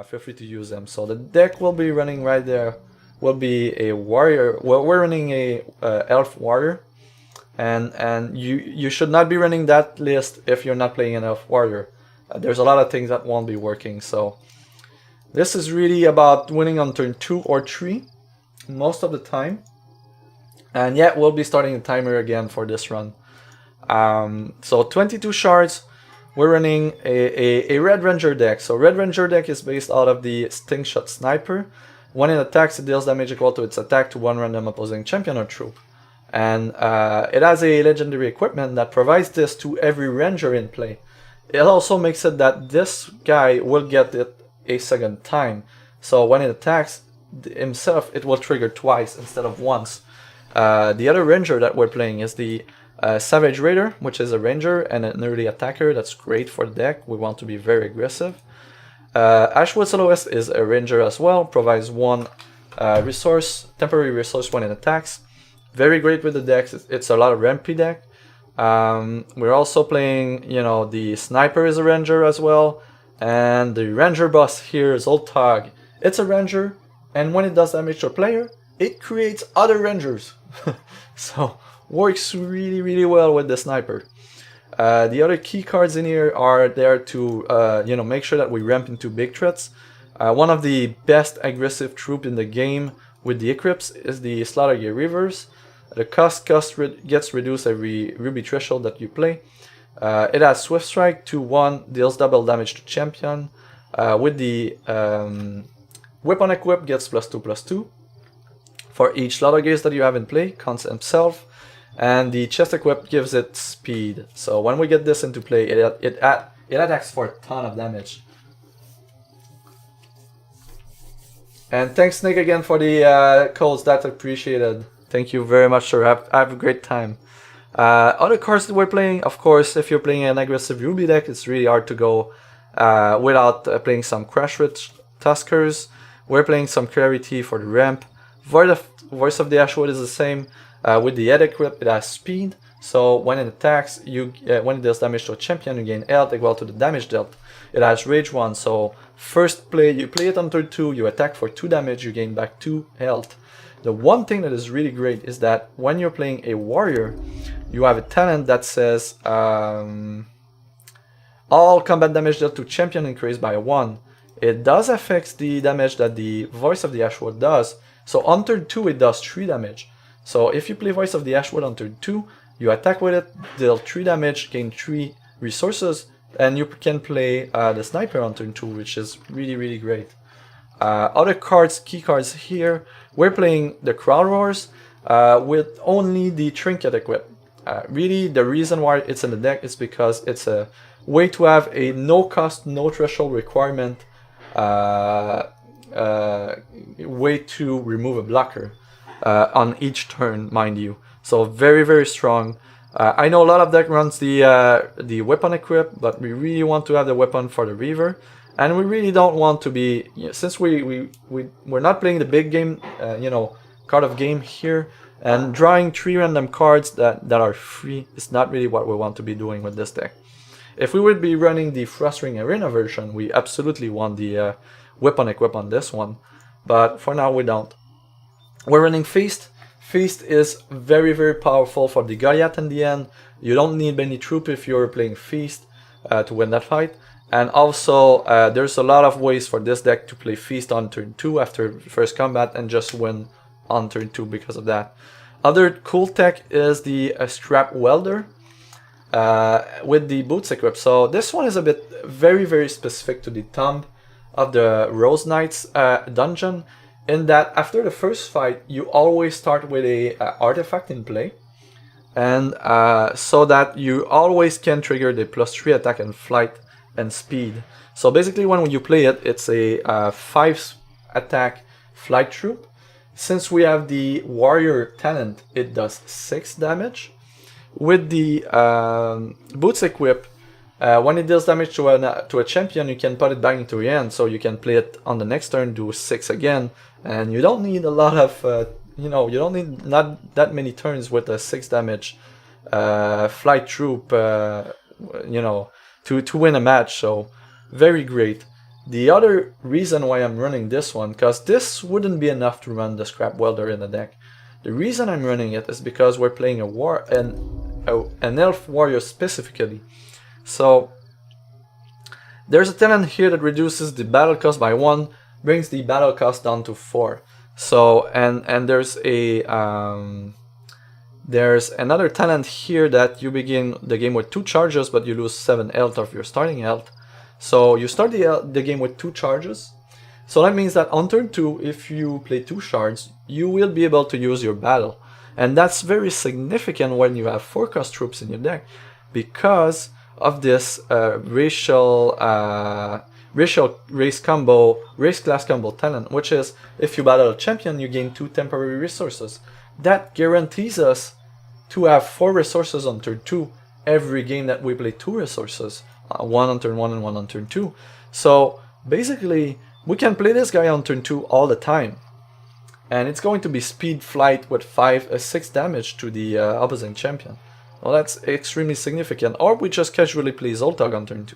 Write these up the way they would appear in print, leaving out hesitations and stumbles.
feel free to use them. So the deck will be running right there will be a warrior. Well, we're running a elf warrior, and you should not be running that list if you're not playing an elf warrior. There's a lot of things that won't be working. So this is really about winning on turn 2 or 3 most of the time. And yeah, we'll be starting the timer again for this run. So 22 shards. We're running a Red Ranger deck. So Red Ranger deck is based out of the Sting Shot Sniper. When it attacks, it deals damage equal to its attack to one random opposing champion or troop. And it has a legendary equipment that provides this to every ranger in play. It also makes it that this guy will get it a second time. So when it attacks himself, it will trigger twice instead of once. The other ranger that we're playing is the Savage Raider, which is a ranger and an early attacker. That's great for the deck. We want to be very aggressive. Ashwood Soloist is a ranger as well, provides one temporary resource when it attacks. Very great with the decks. It's a lot of rampy deck. We're also playing, the Sniper is a ranger as well, and the ranger boss here is Old Tog. It's a ranger, and when it does damage to a player, it creates other rangers. So works really, really well with the Sniper. The other key cards in here are there to make sure that we ramp into big threats. One of the best aggressive troop in the game with the equips is the Slaughter Gear Reavers. The cost gets reduced every ruby threshold that you play. It has Swift Strike, 2/1, deals double damage to champion. With the weapon equip gets +2/+2 for each Slaughter Gears that you have in play, counts himself. And the chest equip gives it speed. So when we get this into play, it attacks for a ton of damage. And thanks, Nick, again for the codes. That's appreciated. Thank you very much, sir. Have a great time. Other cards that we're playing, of course, if you're playing an aggressive Ruby deck, it's really hard to go without playing some Crash Rich Tuskers. We're playing some Clarity for the ramp. Voice of the Ashwood is the same. With the head equip, it has speed, so when it attacks, when it deals damage to a champion, you gain health equal to the damage dealt. It has Rage 1, so you play it on turn 2, you attack for 2 damage, you gain back 2 health. The one thing that is really great is that when you're playing a warrior, you have a talent that says all combat damage dealt to champion increased by 1. It does affect the damage that the Voice of the Ashwood does, so on turn 2 it does 3 damage. So if you play Voice of the Ashwood on turn 2, you attack with it, deal 3 damage, gain 3 resources, and you can play the Sniper on turn 2, which is really, really great. Other cards, key cards here, we're playing the Crowd Roars with only the Trinket equip. Really, the reason why it's in the deck is because it's a way to have a no cost, no threshold requirement way to remove a blocker. On each turn, mind you. So very, very strong. I know a lot of deck runs the weapon equip, but we really want to have the weapon for the Reaver, and we really don't want to be, since we're not playing the big game, card of game here, and drawing 3 random cards that are free is not really what we want to be doing with this deck. If we would be running the Frostring Arena version, we absolutely want the weapon equip on this one, but for now we don't. We're running Feast. Feast is very, very powerful for the Goliath in the end. You don't need many troop if you're playing Feast to win that fight. And also, there's a lot of ways for this deck to play Feast on turn 2 after first combat and just win on turn 2 because of that. Other cool tech is the Strap Welder with the Boots equip. So this one is a bit very, very specific to the Tomb of the Rose Knights dungeon, in that after the first fight, you always start with a artifact in play, and so that you always can trigger the +3 attack and flight and speed. So basically when you play it, it's a 5 attack flight troop. Since we have the warrior talent, it does 6 damage. With the boots equip, when it deals damage to a champion, you can put it back into your hand, so you can play it on the next turn, do 6 again, and you don't need a lot of, you don't need not that many turns with a 6 damage flight troop, to win a match. So very great. The other reason why I'm running this one, because this wouldn't be enough to run the Scrap Welder in the deck. The reason I'm running it is because we're playing an Elf Warrior specifically. So there's a talent here that reduces the battle cost by 1, brings the battle cost down to 4. So and there's another talent here that you begin the game with 2 charges, but you lose 7 health of your starting health. So you start the game with 2 charges. So that means that on turn 2, if you play 2 shards, you will be able to use your battle. And that's very significant when you have 4 cost troops in your deck, because of this race class combo talent, which is if you battle a champion, you gain 2 temporary resources. That guarantees us to have 4 resources on turn 2 every game that we play 2 resources, 1 on turn 1 and 1 on turn 2. So basically we can play this guy on turn 2 all the time, and it's going to be speed flight with 6 damage to the opposing champion. Well, that's extremely significant. Or we just casually play Zoltag on turn 2.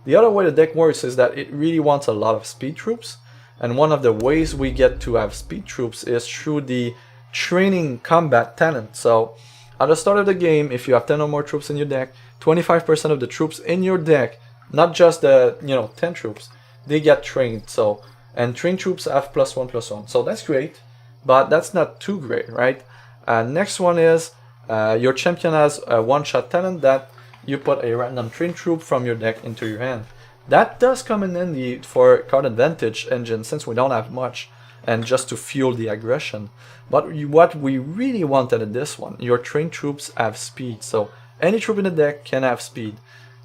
The other way the deck works is that it really wants a lot of speed troops, and one of the ways we get to have speed troops is through the training combat talent. So at the start of the game, if you have 10 or more troops in your deck, 25% of the troops in your deck, not just the 10 troops, they get trained. So, and trained troops have +1/+1. So that's great, but that's not too great, right? Next one is your champion has a one-shot talent that you put a random trained troop from your deck into your hand. That does come in handy for card advantage engine, since we don't have much, and just to fuel the aggression. But what we really wanted in this one, your trained troops have speed, so any troop in the deck can have speed.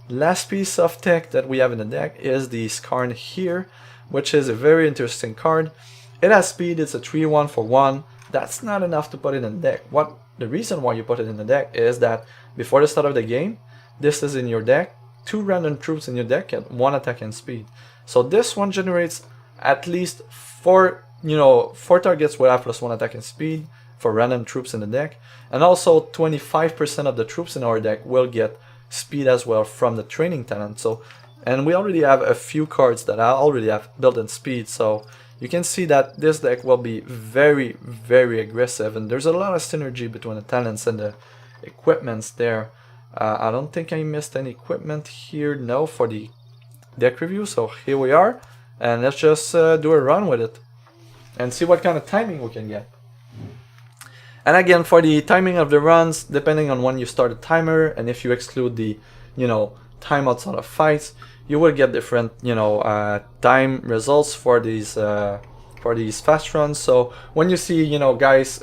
Last piece of tech that we have in the deck is the Skarn here, which is a very interesting card. It has speed, it's a 3/1 for 1. That's not enough to put it in the deck. The reason why you put it in the deck is that before the start of the game, this is in your deck, 2 random troops in your deck get 1 attack and speed. So this one generates at least 4 targets will have +1 attack and speed for random troops in the deck, and also 25% of the troops in our deck will get speed as well from the training talent. So, and we already have a few cards that already have built-in speed, so you can see that this deck will be very, very aggressive, and there's a lot of synergy between the talents and the equipments there. I don't think I missed any equipment here, no, for the deck review, so here we are, and let's just do a run with it and see what kind of timing we can get. And again, for the timing of the runs, depending on when you start the timer, and if you exclude the, time outside of fights, you will get different, time results for these fast runs. So when you see, guys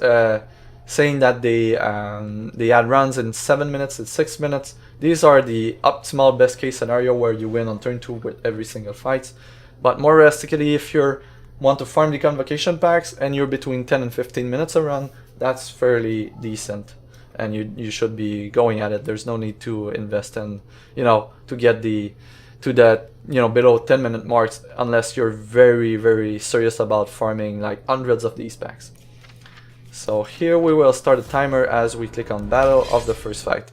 saying that they had runs in 7 minutes and 6 minutes, these are the optimal best case scenario where you win on turn 2 with every single fight. But more realistically, if you want to farm the Convocation packs and you're between 10 and 15 minutes a run, that's fairly decent, and you should be going at it. There's no need to invest in, to get to that, below 10-minute marks, unless you're very, very serious about farming like hundreds of these packs. So here we will start the timer as we click on battle of the first fight.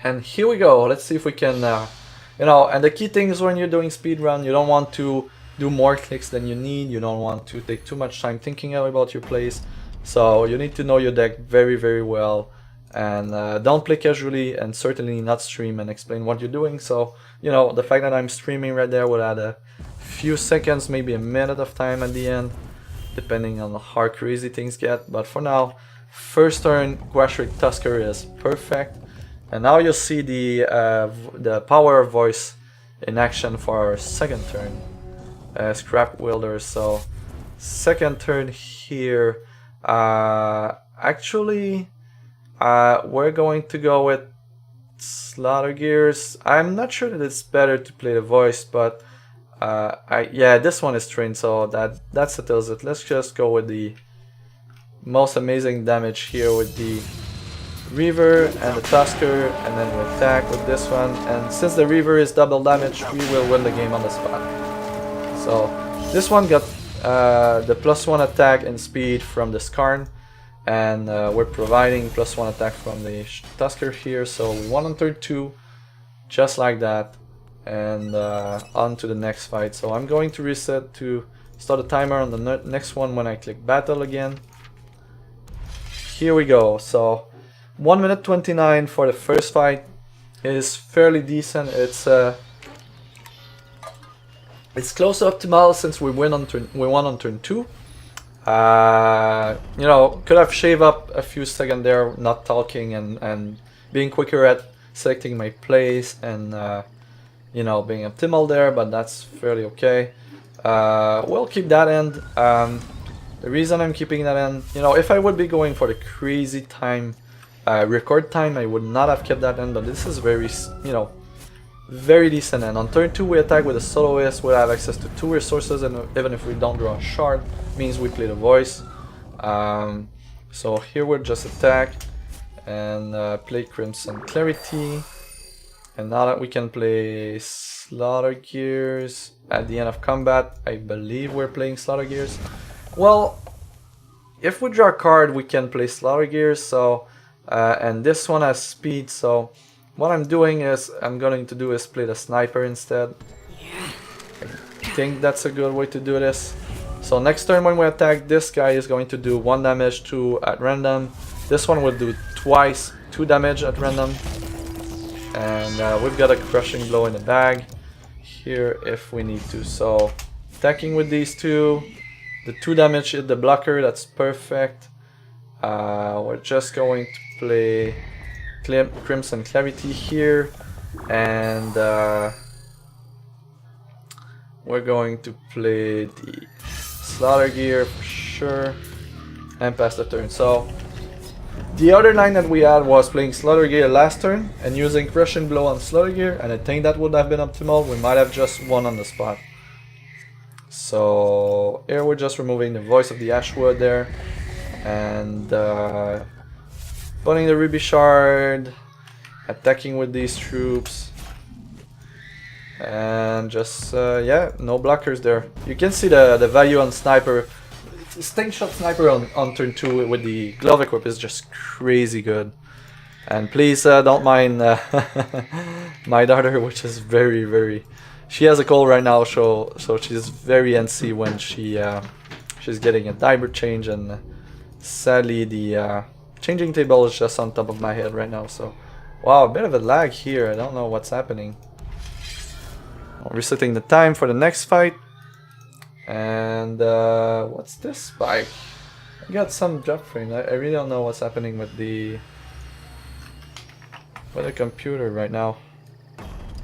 And here we go. Let's see if we can, and the key thing is when you're doing speed run, you don't want to do more clicks than you need. You don't want to take too much time thinking about your plays. So you need to know your deck very, very well, and don't play casually, and certainly not stream and explain what you're doing. So, the fact that I'm streaming right there will add a few seconds, maybe a minute of time at the end, depending on how crazy things get. But for now, first turn, Guashrik Tusker is perfect. And now you'll see the power of voice in action for our second turn. Scrap Welder. So second turn here, actually we're going to go with Slaughter Gears. I'm not sure that it's better to play the voice, but yeah, this one is trained, so that settles it. Let's just go with the most amazing damage here with the Reaver and the Tusker, and then we attack with this one. And since the Reaver is double damage, we will win the game on the spot. So this one got the +1 attack and speed from the Skarn, and we're providing +1 attack from the Tusker here. So 1 on turn 2, just like that. and on to the next fight. So I'm going to reset to start the timer on the next one when I click battle again. Here we go. So 1 minute 29 for the first fight is fairly decent. It's close to optimal since we won on turn 2. You know, could have shaved up a few seconds there, not talking and being quicker at selecting my place and you know, being optimal there, but that's fairly okay. We'll keep that end. The reason I'm keeping that end, you know, if I would be going for the crazy time, record time, I would not have kept that end, but this is very, you know, very decent. And on turn 2 we attack with a soloist. We'll have access to 2 resources, and even if we don't draw a shard, means we play the voice. So here we'll just attack and play Crimson Clarity. And now that we can play Slaughter Gears at the end of combat, I believe we're playing Slaughter Gears. Well, if we draw a card, we can play Slaughter Gears. So and this one has speed, so what I'm doing is play the sniper instead. I think that's a good way to do this. So next turn when we attack, this guy is going to do 1 damage, 2 at random. This one will do twice 2 damage at random. And we've got a crushing blow in the bag here if we need to. So attacking with these two, the 2 damage hit the blocker, that's perfect. We're just going to play Crimson Clarity here, and we're going to play the Slaughter Gear for sure and pass the turn. So the other 9 that we had was playing Slaughter Gear last turn and using Crushing Blow on Slaughter Gear, and I think that would have been optimal. We might have just won on the spot. So here we're just removing the Voice of the Ashwood there and putting the Ruby Shard, attacking with these troops, and just yeah, no blockers there. You can see the value on sniper. Sting shot sniper on turn 2 with the glove equip is just crazy good. And please don't mind my daughter, which is very, she has a cold right now, so she's very antsy when she's getting a diaper change, and sadly the changing table is just on top of my head right now. So wow, a bit of a lag here. I don't know what's happening. Resetting the time for the next fight. And what's this spike? I got some drop frame. I really don't know what's happening with the computer right now.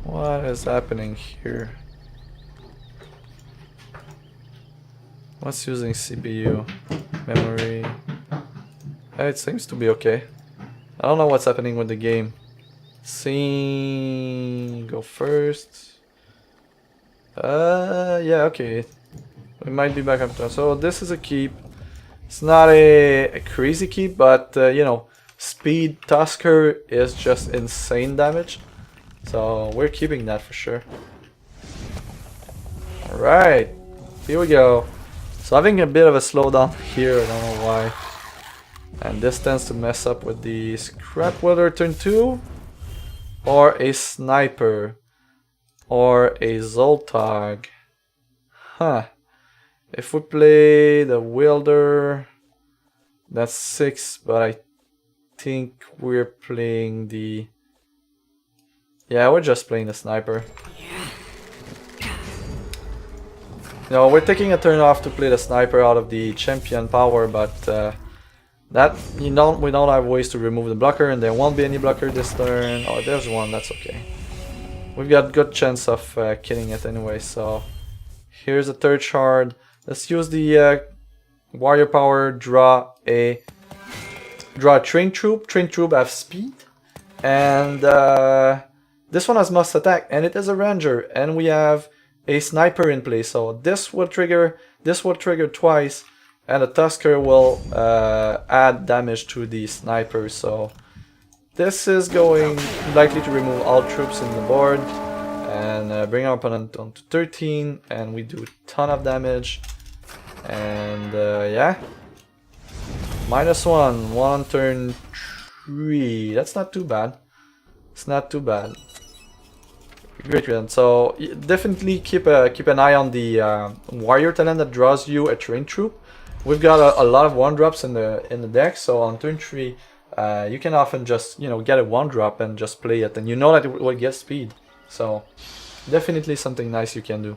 What is happening here? What's using CPU? Memory? It seems to be okay. I don't know what's happening with the game. Scene, go first. Yeah, okay. We might be back up to. So this is a keep. It's not a crazy keep, but you know, speed Tusker is just insane damage. So we're keeping that for sure. Alright, here we go. So having a bit of a slowdown here, I don't know why. And this tends to mess up with the Scrap Welder turn 2, or a Sniper, or a Zoltag. Huh. If we play the Welder, that's 6, but I think we're playing the... Yeah, we're just playing the Sniper. No, we're taking a turn off to play the Sniper out of the champion power, but that we don't have ways to remove the blocker, and there won't be any blocker this turn. Oh, there's one, that's okay. We've got good chance of killing it anyway. So here's a third shard. Let's use the warrior power. Draw a train troop. Train troop have speed, and this one has must attack, and it is a ranger, and we have a sniper in play. So this will trigger twice, and the Tusker will add damage to the sniper. So this is going likely to remove all troops in the board and bring our opponent on to 13, and we do a ton of damage. And yeah, -1 on turn 3. That's not too bad. It's not too bad. Great run. So definitely keep an eye on the warrior talent that draws you a train troop. We've got a lot of 1-drops in the deck, so on turn 3 you can often just get a 1-drop and just play it, and you know that it will get speed. So definitely something nice you can do.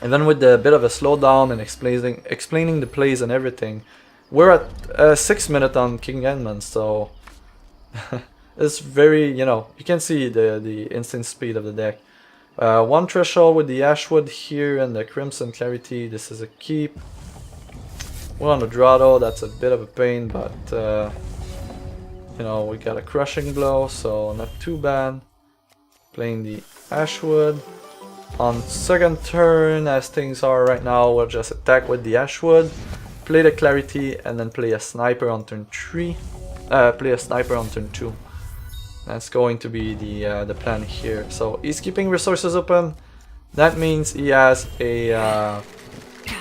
And then with the bit of a slowdown and explaining the plays and everything, we're at 6 minutes on King Edmund, so it's very, you can see the instant speed of the deck. 1 threshold with the Ashwood here and the Crimson Clarity. This is a keep. We're on the draw though, that's a bit of a pain, but we got a Crushing Blow, so not too bad. Playing the Ashwood. On second turn, as things are right now, we'll just attack with the Ashwood, play the Clarity, and then play a Sniper on turn 3. Play a Sniper on turn 2. That's going to be the plan here. So he's keeping resources open. That means he has a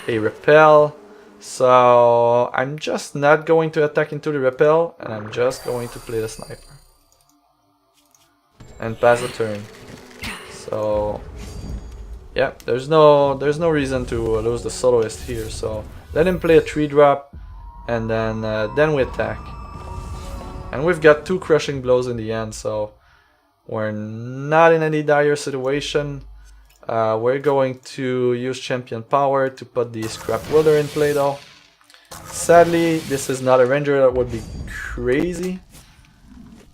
Repel. So I'm just not going to attack into the Repel, and I'm just going to play the Sniper and pass the turn. So yeah, there's no reason to lose the Soloist here. So let him play a 3-drop, and then we attack. And we've got 2 Crushing Blows in the end, so we're not in any dire situation. We're going to use Champion Power to put the Scrap Welder in play though. Sadly, this is not a Ranger, that would be crazy.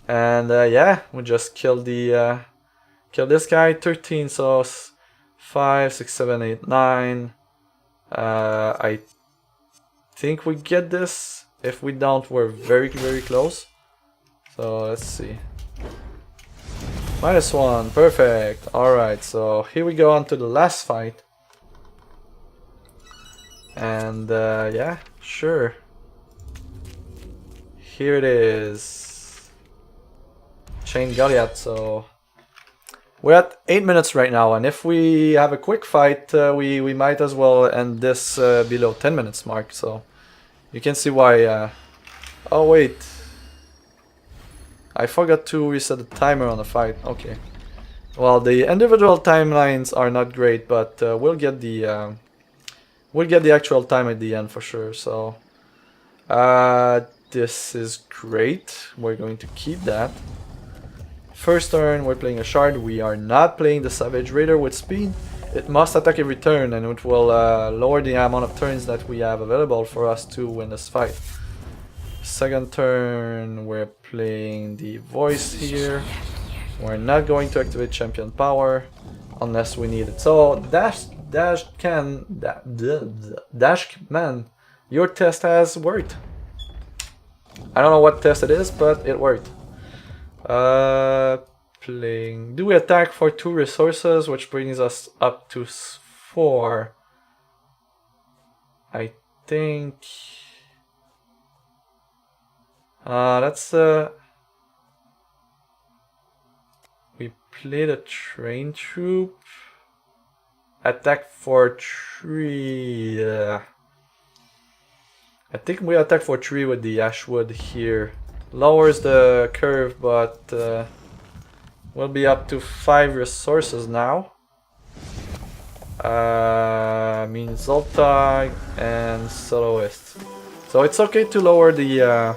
And yeah, we just killed this guy. 13, so 5, 6, 7, 8, 9. I think we get this. If we don't, we're very, very close. So let's see. -1, perfect. Alright, so here we go on to the last fight. And yeah, sure. Here it is. Chain Goliath, so we're at 8 minutes right now, and if we have a quick fight, we might as well end this below 10 minutes mark, so you can see why. Oh wait, I forgot to reset the timer on the fight. Okay, well, the individual timelines are not great, but we'll get the actual time at the end for sure. So this is great. We're going to keep that. First turn, we're playing a Shard. We are not playing the Savage Raider with speed. It must attack every turn, and it will lower the amount of turns that we have available for us to win this fight. Second turn, we're playing the Voice here. We're not going to activate Champion Power unless we need it. So Dashman, your test has worked. I don't know what test it is, but it worked. Playing. Do we attack for 2 resources, which brings us up to 4? I think. That's we played a train troop. Attack for 3. I think we attack for 3 with the Ashwood here. Lowers the curve, but we'll be up to 5 resources now. Means Zoltag and Soloist. So it's okay to lower the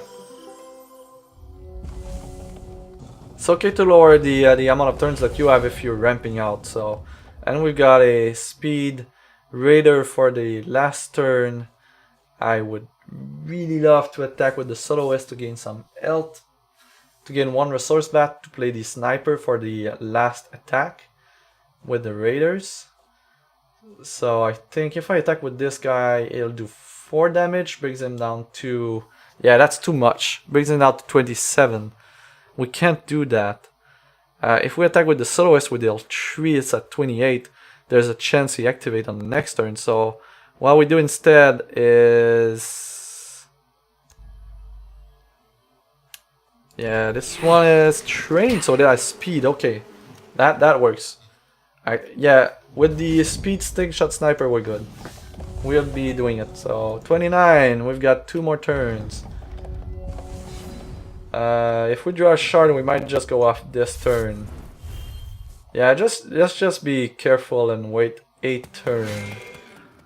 amount of turns that you have if you're ramping out. So, and we've got a Speed Raider for the last turn. I would really love to attack with the Soloist to gain some health, to gain 1 resource back, to play the Sniper for the last attack with the Raiders. So I think if I attack with this guy, it'll do 4 damage, brings him down to, yeah, that's too much, brings him down to 27. We can't do that. If we attack with the Soloist with L3, it's at 28. There's a chance he activates on the next turn. So what we do instead is, yeah, this one is trained, so that has speed. Okay, that works. Yeah, with the speed stick shot sniper, we're good. We'll be doing it. So 29. We've got 2 more turns. If we draw a shard, we might just go off this turn. Yeah, let's just be careful and wait a turn.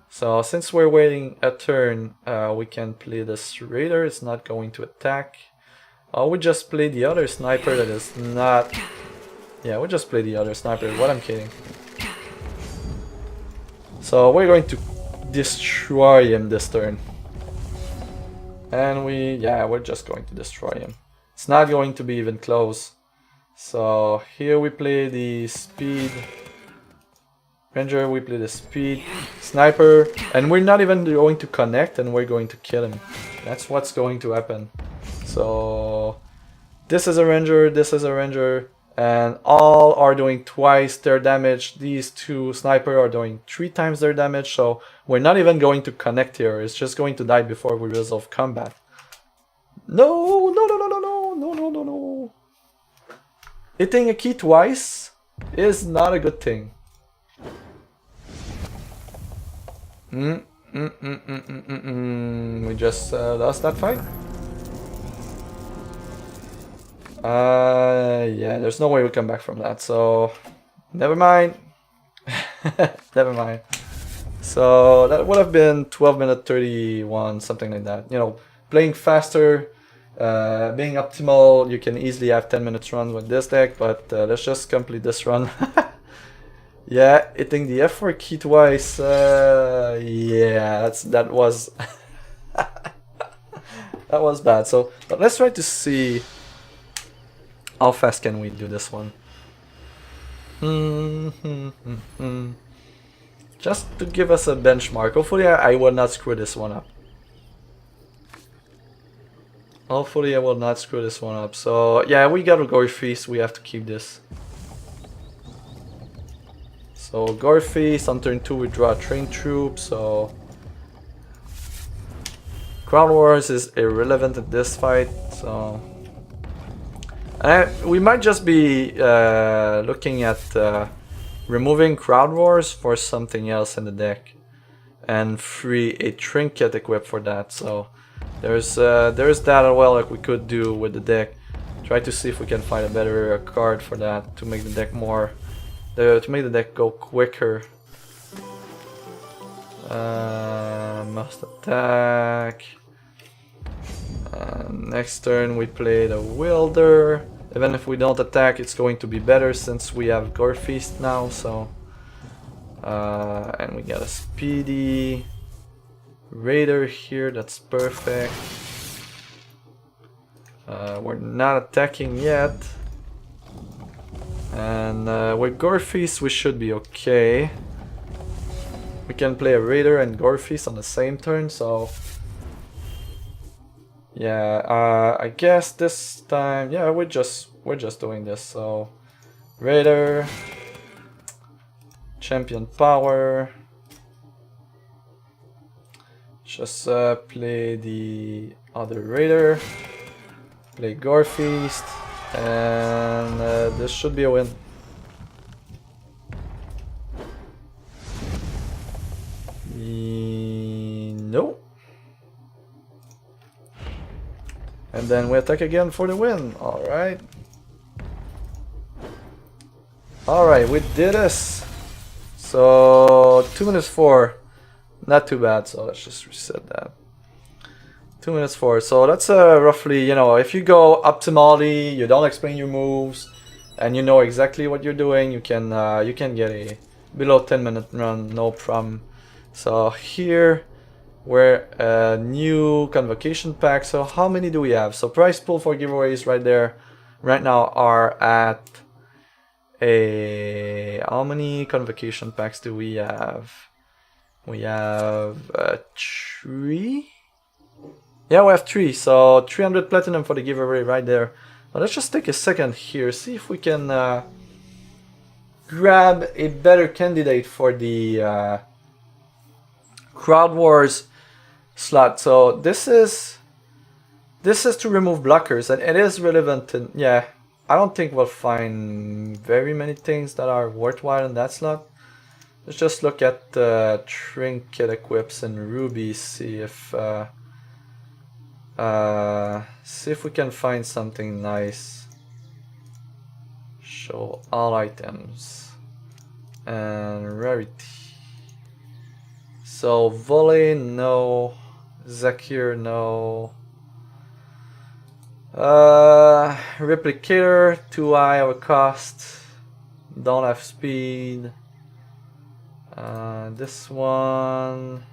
So since we're waiting a turn, we can play this raider. It's not going to attack. We just play the other sniper that is not... Yeah, we just play the other sniper. What I'm kidding. So we're going to destroy him this turn. And we're just going to destroy him. It's not going to be even close. So here we play the speed. Ranger, we play the speed. Sniper. And we're not even going to connect and we're going to kill him. That's what's going to happen. So this is a Ranger, this is a Ranger. And all are doing twice their damage. These two sniper are doing 3 times their damage. So we're not even going to connect here. It's just going to die before we resolve combat. No, no, no, no, no, no, no, no, no, no. Hitting a key twice is not a good thing. We just lost that fight. Yeah, there's no way we come back from that, so never mind. Never mind. So that would have been 12 minute 31, something like that. You know, playing faster, being optimal, you can easily have 10 minutes run with this deck, but let's just complete this run. Yeah, hitting the F4 key twice, yeah, that was that was bad. So but let's try to see how fast can we do this one. Just to give us a benchmark. Hopefully I will not screw this one up. Hopefully I will not screw this one up. So yeah, we got a Gore Feast, we have to keep this. So Gore Feast, on turn 2 we draw a Train Troop, so Crowd Wars is irrelevant at this fight, so we might just be looking at removing Crowd Wars for something else in the deck and free a Trinket equip for that. So there's that as well, like we could do with the deck. Try to see if we can find a better card for that to make the deck more... to make the deck go quicker. Must attack. Next turn we play the Wielder. Even if we don't attack, it's going to be better since we have Gore Feast now. So, and we got a Speedy Raider here. That's perfect. We're not attacking yet. And with Gore Feast we should be okay. We can play a Raider and Gore Feast on the same turn, so... Yeah, I guess this time... Yeah, we're just doing this, so... Raider... Champion Power... Just play the other Raider... Play Gore Feast... And this should be a win. No. And then we attack again for the win. Alright. Alright, we did this. So 2 minutes 4. Not too bad, so let's just reset that. 2 minutes 4. So that's roughly, you know, if you go optimally, you don't explain your moves, and you know exactly what you're doing, you can get a below 10-minute run, no problem. So here we're a new Convocation pack. So how many do we have? So prize pool for giveaways right there, right now are at a... How many Convocation packs do we have? We have 3. Yeah, we have 3, so 300 platinum for the giveaway right there. Now let's just take a second here, see if we can grab a better candidate for the Crowd Wars slot. So this is to remove blockers, and it is relevant. And yeah, I don't think we'll find very many things that are worthwhile in that slot. Let's just look at Trinket Equips and Ruby, see if we can find something nice. Show all items and rarity. So volley, no. Zakir, no. Replicator, too high of a cost. Don't have speed. This one,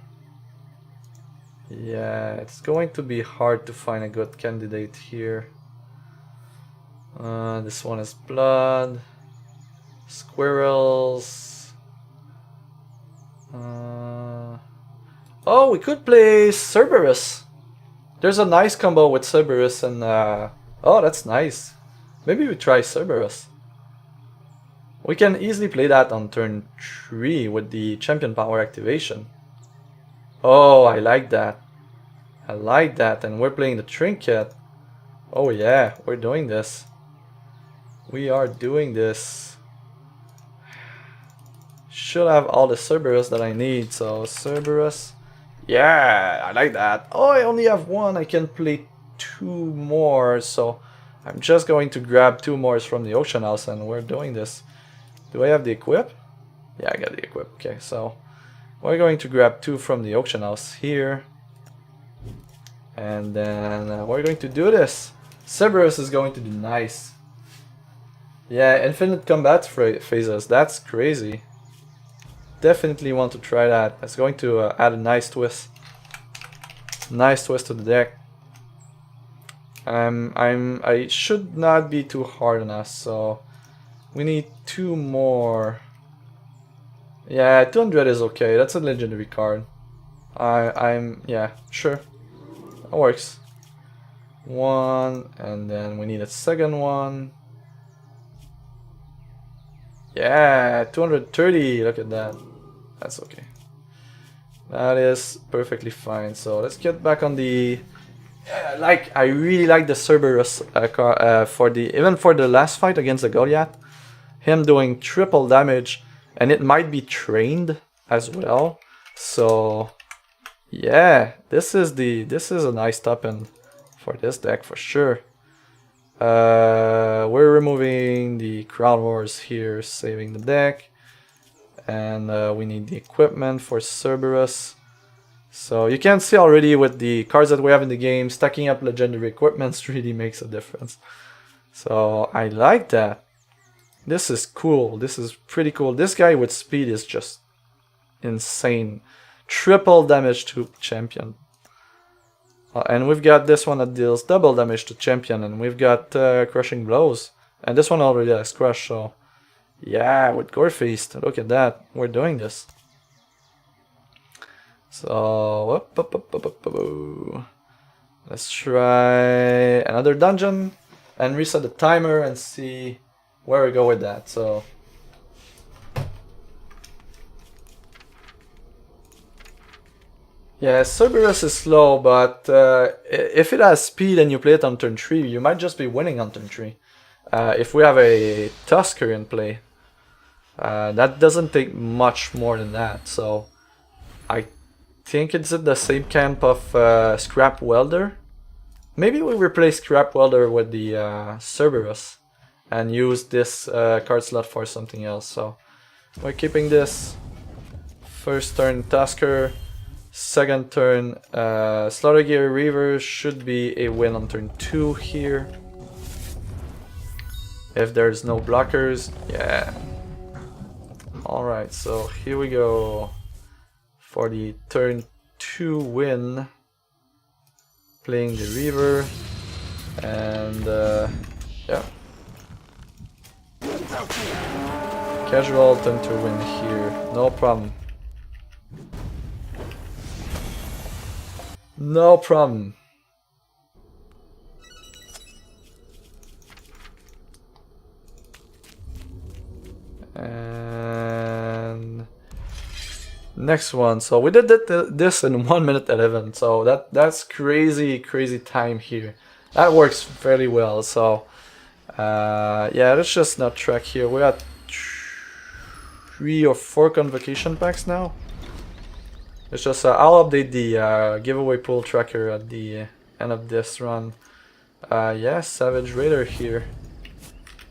yeah, it's going to be hard to find a good candidate here. This one is blood. Squirrels. Oh, we could play Cerberus. There's a nice combo with Cerberus and oh, that's nice. Maybe we try Cerberus. We can easily play that on turn 3 with the champion power activation. Oh, I like that. I like that, and we're playing the trinket. Oh yeah, we're doing this. We are doing this. Should have all the Cerberus that I need, so Cerberus. Yeah, I like that. Oh, I only have one. I can play 2 more, so I'm just going to grab 2 more from the auction house, and we're doing this. Do I have the equip? Yeah, I got the equip. Okay, so we're going to grab 2 from the auction house here. And then we're going to do this. Cerberus is going to do nice. Yeah, infinite combat phases. That's crazy. Definitely want to try that. It's going to add a nice twist. Nice twist to the deck. I should not be too hard on us, so we need 2 more. Yeah, 200 is okay. That's a legendary card. Yeah, sure. That works. 1, and then we need a second one. Yeah, 230. Look at that. That's okay. That is perfectly fine. So let's get back on the. I really like the Cerberus even for the last fight against the Goliath. Him doing triple damage, and it might be trained as well. So yeah, this is a nice top end for this deck for sure. We're removing the Crown Wars here, saving the deck. And we need the equipment for Cerberus. So you can see already with the cards that we have in the game, stacking up legendary equipments really makes a difference. So I like that. This is cool. This is pretty cool. This guy with speed is just insane. Triple damage to champion. And we've got this one that deals double damage to champion, and we've got crushing blows. And this one already has crush, so yeah, with Gore Feast, look at that. We're doing this. So let's try another dungeon and reset the timer and see where we go with that. So yeah, Cerberus is slow, but if it has speed and you play it on turn 3, you might just be winning on turn 3. If we have a Tusker in play, that doesn't take much more than that. So I think it's in the same camp of Scrap Welder. Maybe we replace Scrap Welder with the Cerberus and use this card slot for something else. So we're keeping this. First turn Tusker. Second turn Slaughtergear Reaver should be a win on turn 2 here. If there's no blockers, yeah. Alright, so here we go for the turn 2 win. Playing the Reaver, and yeah. Casual turn 2 win here, no problem. No problem. And next one. So we did this in 1 minute 11. So that's crazy time here. That works fairly well. So yeah, let's just not track here. We're at 3 or 4 Convocation packs now. It's just I'll update the giveaway pool tracker at the end of this run. Yeah, Savage Raider here.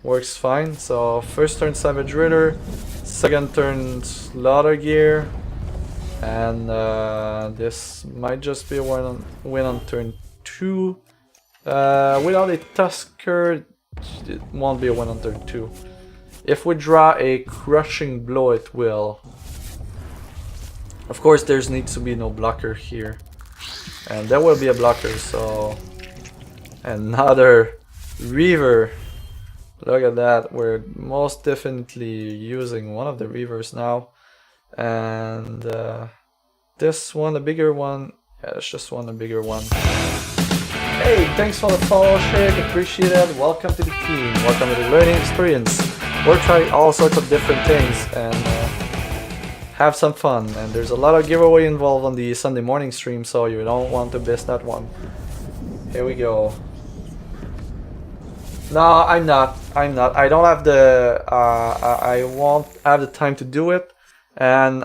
works fine. So first turn Savage Rider, second turn Slaughter Gear, and this might just be a win on turn 2. Without a Tusker, it won't be a win on turn 2. If we draw a Crushing Blow, it will. Of course, there needs to be no blocker here. And there will be a blocker, so... Another Reaver. Look at that, we're most definitely using one of the Reavers now. And this one, the bigger one, yeah, it's just one, the bigger one. Hey, thanks for the follow, Shake, appreciate it. Welcome to the team, welcome to the learning experience. We're trying all sorts of different things and have some fun. And there's a lot of giveaway involved on the Sunday morning stream, so you don't want to miss that one. Here we go. No, I'm not. I don't have the. I won't have the time to do it, and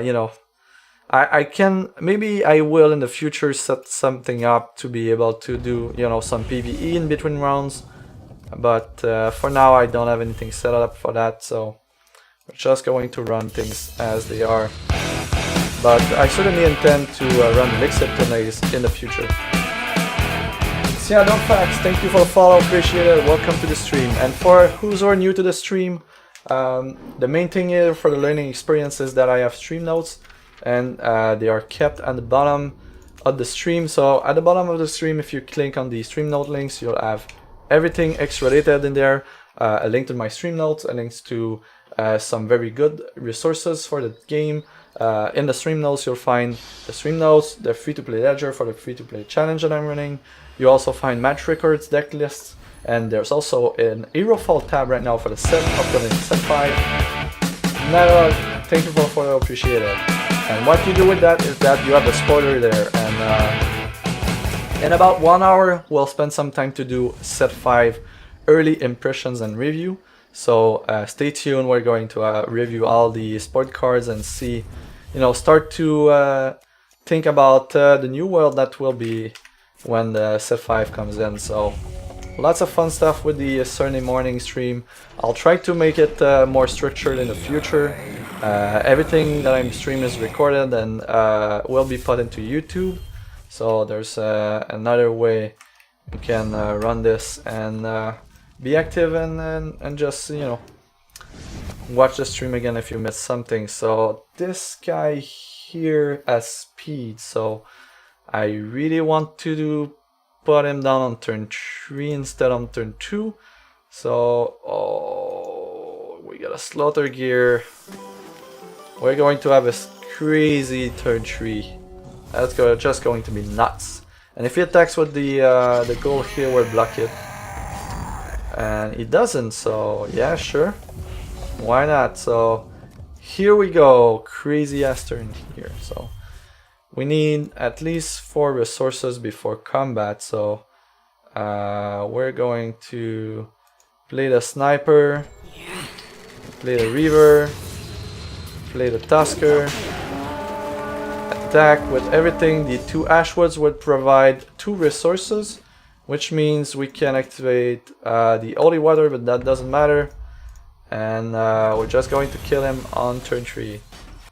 you know, I can. Maybe I will in the future set something up to be able to do, you know, some PvE in between rounds. But for now, I don't have anything set up for that, so we're just going to run things as they are. But I certainly intend to run Elixir Tourneys in the future. Yeah, don't facts. Thank you for the follow, appreciate it. Welcome to the stream. And for who's are new to the stream, the main thing here for the learning experience is that I have stream notes, and they are kept at the bottom of the stream. So at the bottom of the stream, if you click on the stream note links, you'll have everything X related in there. A link to my stream notes, a link to some very good resources for the game. In the stream notes, you'll find the stream notes, the free-to-play ledger for the free-to-play challenge that I'm running. You also find match records, deck lists, and there's also an hero fall tab right now for the set, upcoming set 5. Nara, thank you for the follow, appreciate it. And what you do with that is that you have a spoiler there, and in about 1 hour, we'll spend some time to do set 5 early impressions and review. So stay tuned, we're going to review all the sport cards and see, you know, start to think about the new world that will be when the set 5 comes in. So lots of fun stuff with the Sunday morning stream. I'll try to make it more structured in the future. Everything that I'm streaming is recorded and will be put into YouTube. So there's another way you can run this and be active and just, you know, watch the stream again if you missed something. So this guy here has speed, so I really want to put him down on turn 3 instead on turn 2. So, oh, we got a Slaughter Gear. We're going to have a crazy turn 3. That's just going to be nuts. And if he attacks with the goal here, we'll block it. And he doesn't, so yeah, sure. Why not? So here we go. Crazy ass turn here. So we need at least 4 resources before combat. So we're going to play the Sniper, play the Reaver, play the Tusker, attack with everything. The 2 Ashwoods would provide 2 resources, which means we can activate the Holy Water, but that doesn't matter. And we're just going to kill him on turn 3.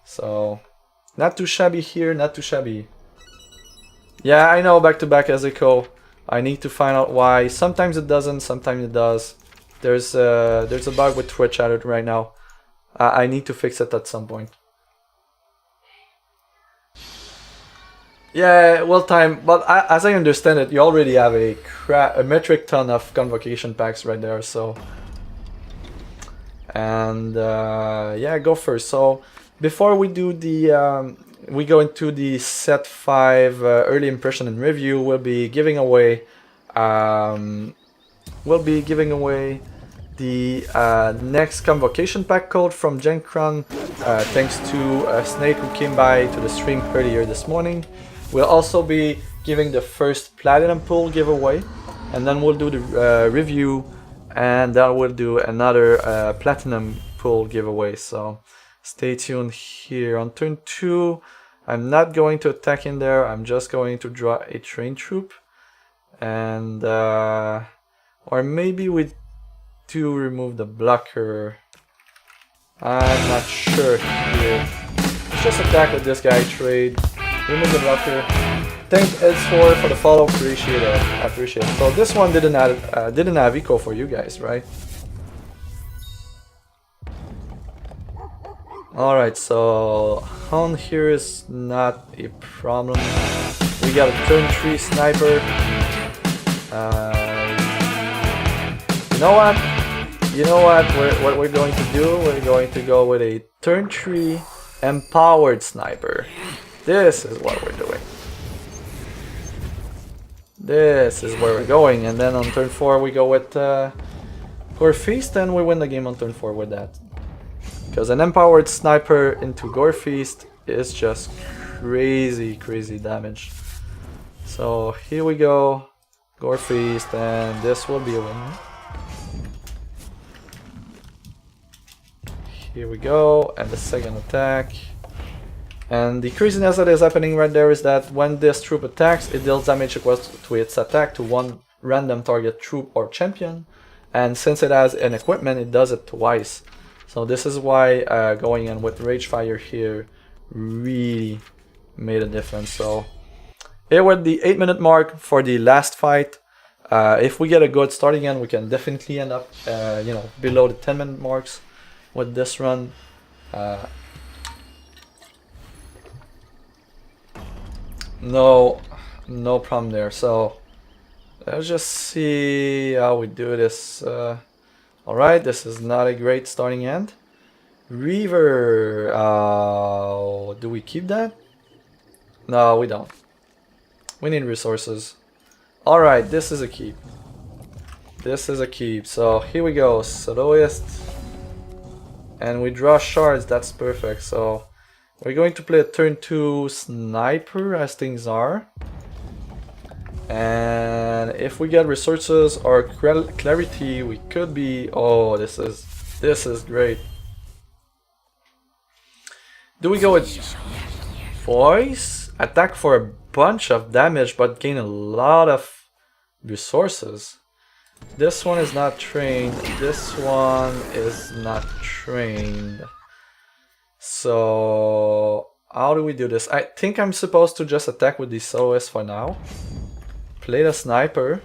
So not too shabby here, not too shabby. Yeah, I know, back-to-back Ezekiel. I need to find out why. Sometimes it doesn't, sometimes it does. There's a bug with Twitch at it right now. I need to fix it at some point. Yeah, well timed, but as I understand it, you already have a metric ton of Convocation packs right there, so... And yeah, go first. So before we do the we go into the set 5 early impression and review, we'll be giving away the next Convocation pack code from Genkron, thanks to Snake who came by to the stream earlier this morning. We'll also be giving the first Platinum Pool giveaway, and then we'll do the review, and then we'll do another Platinum Pool giveaway. So stay tuned here. On turn 2, I'm not going to attack in there, I'm just going to draw a Train Troop. And or maybe we to remove the blocker. I'm not sure here. Let's just attack with this guy, trade, remove the blocker. Thank AZ1 for the follow, appreciate it. I appreciate it. So this one didn't have eco for you guys, right? Alright, so Hound here is not a problem. We got a turn 3 sniper. You know what? What we're going to do? We're going to go with a turn 3 empowered sniper. This is what we're doing. This is where we're going, and then on turn 4 we go with Gore Feast, and we win the game on turn 4 with that. Because an empowered sniper into Gore Feast is just crazy damage. So here we go, Gore Feast, and this will be a win. Here we go, and the second attack. And the craziness that is happening right there is that when this troop attacks, it deals damage equal to its attack to one random target troop or champion. And since it has an equipment, it does it twice. So this is why going in with Rage Fire here really made a difference. So here we're at the 8-minute mark for the last fight. If we get a good start again, we can definitely end up below the 10-minute marks with this run. No problem there. So let's just see how we do this. Alright, this is not a great starting end. Reaver, do we keep that? No, we don't. We need resources. Alright, this is a keep. This is a keep. So here we go, soloist. And we draw shards, that's perfect. So we're going to play a turn 2 sniper as things are. And if we get resources or clarity, we could be... Oh, this is great. Do we go with voice? Attack for a bunch of damage but gain a lot of resources. This one is not trained. This one is not trained. So how do we do this? I think I'm supposed to just attack with the soloist for now. Play the sniper.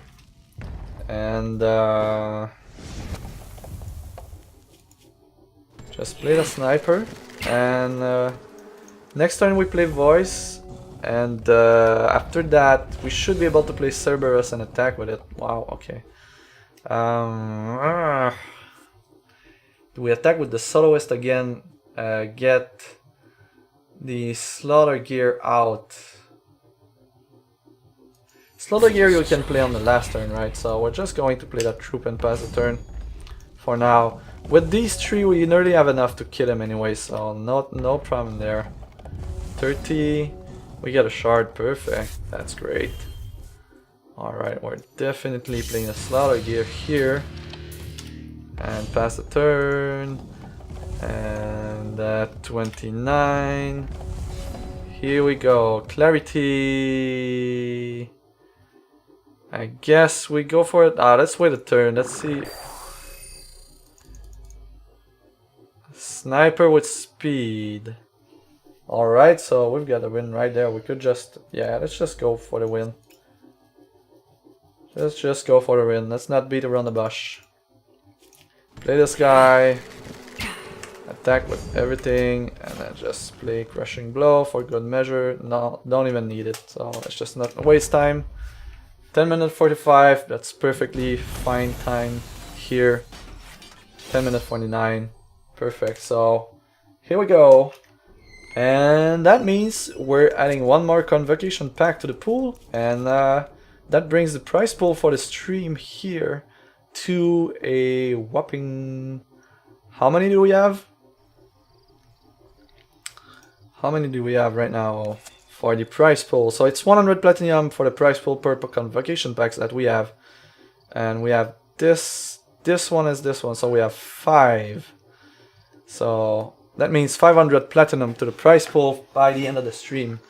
And just play the sniper. And next turn we play voice. And after that we should be able to play Cerberus and attack with it. Wow, okay. Do we attack with the soloist again? Get the slaughter gear out. Slaughter gear you can play on the last turn, right? So we're just going to play that troop and pass the turn for now. With these three we nearly have enough to kill him anyway, so no problem there. 30, we get a shard, perfect, that's great. Alright, we're definitely playing a slaughter gear here. And pass the turn. And 29. Here we go. Clarity. I guess we go for it. Let's wait a turn. Let's see. Sniper with speed. Alright, so we've got a win right there. We could just... Yeah, let's just go for the win. Let's just go for the win. Let's not beat around the bush. Play this guy. Attack with everything. And then just play Crushing Blow for good measure. No, don't even need it. So let's just not waste time. 10 minutes 45. That's perfectly fine time here. 10 minutes 49. Perfect. So here we go. And that means we're adding one more Convocation pack to the pool. And that brings the prize pool for the stream here to a whopping... How many do we have? How many do we have right now for the prize pool? So it's 100 platinum for the prize pool per Convocation packs that we have. And we have this one is this one, so we have 5. So that means 500 platinum to the prize pool by the end of the stream.